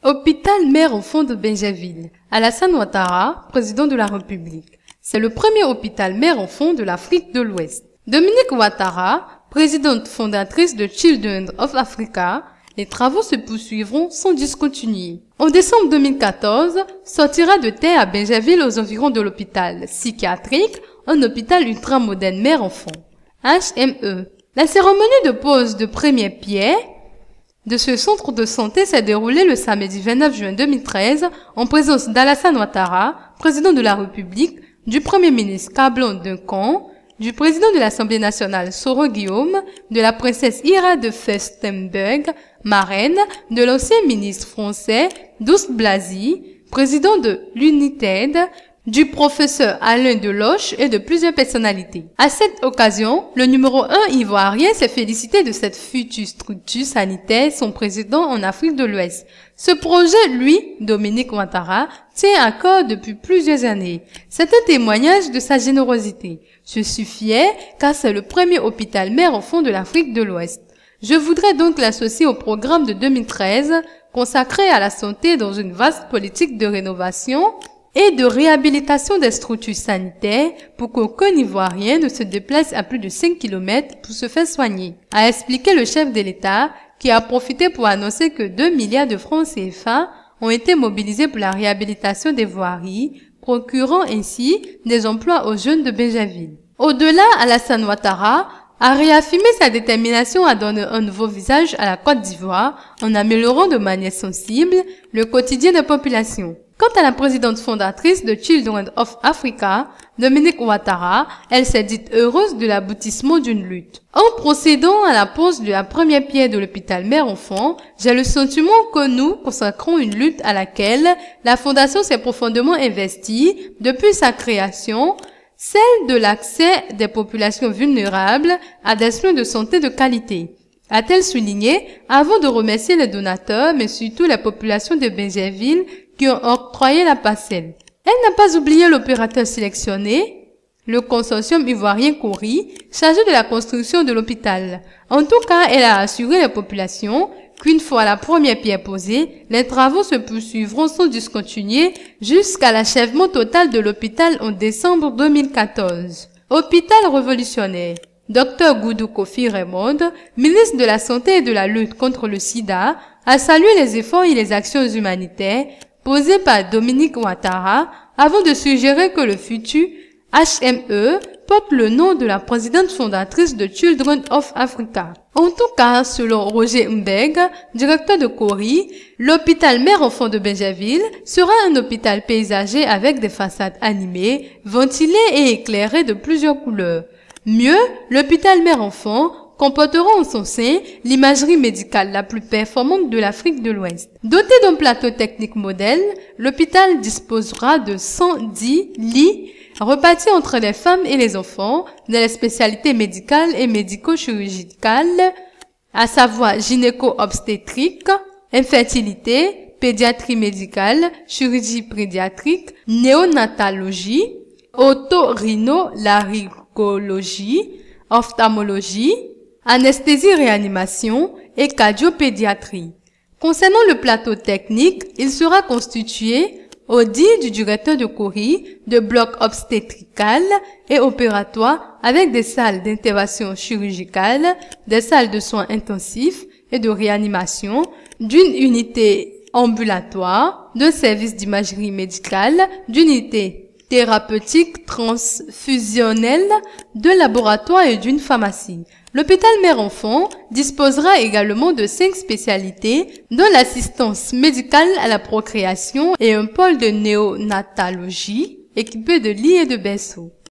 Hôpital mère-enfant de Bingerville. Alassane Ouattara, président de la République. C'est le premier hôpital mère-enfant de l'Afrique de l'Ouest. Dominique Ouattara, présidente fondatrice de Children of Africa, les travaux se poursuivront sans discontinuer. En décembre 2014, sortira de terre à Bingerville aux environs de l'hôpital psychiatrique, un hôpital ultramoderne mère-enfant. HME. La cérémonie de pose de première pierre de ce centre de santé s'est déroulée le samedi 29 juin 2013 en présence d'Alassane Ouattara, président de la République, du Premier ministre Kablon Duncan, du président de l'Assemblée nationale Soro Guillaume, de la princesse Ira de Fürstenberg, marraine, de l'ancien ministre français Douste Blazy, président de l'UNITED, du professeur Alain Deloche et de plusieurs personnalités. À cette occasion, le numéro 1 ivoirien s'est félicité de cette future structure sanitaire, son président en Afrique de l'Ouest. Ce projet, lui, Dominique Ouattara, tient à cœur depuis plusieurs années. C'est un témoignage de sa générosité. Je suis fier car c'est le premier hôpital mère-enfant de l'Afrique de l'Ouest. Je voudrais donc l'associer au programme de 2013 consacré à la santé dans une vaste politique de rénovation et de réhabilitation des structures sanitaires pour qu'aucun Ivoirien ne se déplace à plus de 5 km pour se faire soigner, a expliqué le chef de l'État qui a profité pour annoncer que 2 milliards de francs CFA ont été mobilisés pour la réhabilitation des voiries, procurant ainsi des emplois aux jeunes de Bingerville. Au-delà, Alassane Ouattara a réaffirmé sa détermination à donner un nouveau visage à la Côte d'Ivoire en améliorant de manière sensible le quotidien des populations. Quant à la présidente fondatrice de Children of Africa, Dominique Ouattara, elle s'est dite heureuse de l'aboutissement d'une lutte. En procédant à la pose de la première pierre de l'hôpital mère-enfant, j'ai le sentiment que nous consacrons une lutte à laquelle la Fondation s'est profondément investie depuis sa création, celle de l'accès des populations vulnérables à des soins de santé de qualité, a-t-elle souligné avant de remercier les donateurs, mais surtout les populations de Bingerville qui ont octroyé la parcelle. Elle n'a pas oublié l'opérateur sélectionné, le consortium ivoirien Cori, chargé de la construction de l'hôpital. En tout cas, elle a assuré les populations qu'une fois la première pierre posée, les travaux se poursuivront sans discontinuer jusqu'à l'achèvement total de l'hôpital en décembre 2014. Hôpital révolutionnaire. Dr Goudou Kofi Raymond, ministre de la Santé et de la lutte contre le sida, a salué les efforts et les actions humanitaires posées par Dominique Ouattara avant de suggérer que le futur HME porte le nom de la présidente fondatrice de Children of Africa. En tout cas, selon Roger Mbeg, directeur de Cori, l'hôpital mère-enfant de Bingerville sera un hôpital paysager avec des façades animées, ventilées et éclairées de plusieurs couleurs. Mieux, l'hôpital mère-enfant comportera en son sein l'imagerie médicale la plus performante de l'Afrique de l'Ouest. Doté d'un plateau technique modèle, l'hôpital disposera de 110 lits repartis entre les femmes et les enfants dans les spécialités médicales et médico-chirurgicales, à savoir gynéco-obstétrique, infertilité, pédiatrie médicale, chirurgie pédiatrique, néonatologie, otorhinolaryngologie, ophtalmologie, anesthésie-réanimation et cardiopédiatrie. Concernant le plateau technique, il sera constitué, au dit du directeur de Cori, de blocs obstétricales et opératoires avec des salles d'intervention chirurgicale, des salles de soins intensifs et de réanimation, d'une unité ambulatoire, d'un service d'imagerie médicale, d'unité thérapeutique transfusionnelle, de laboratoire et d'une pharmacie. L'hôpital mère-enfant disposera également de 5 spécialités, dont l'assistance médicale à la procréation et un pôle de néonatologie équipé de lits et de berceaux.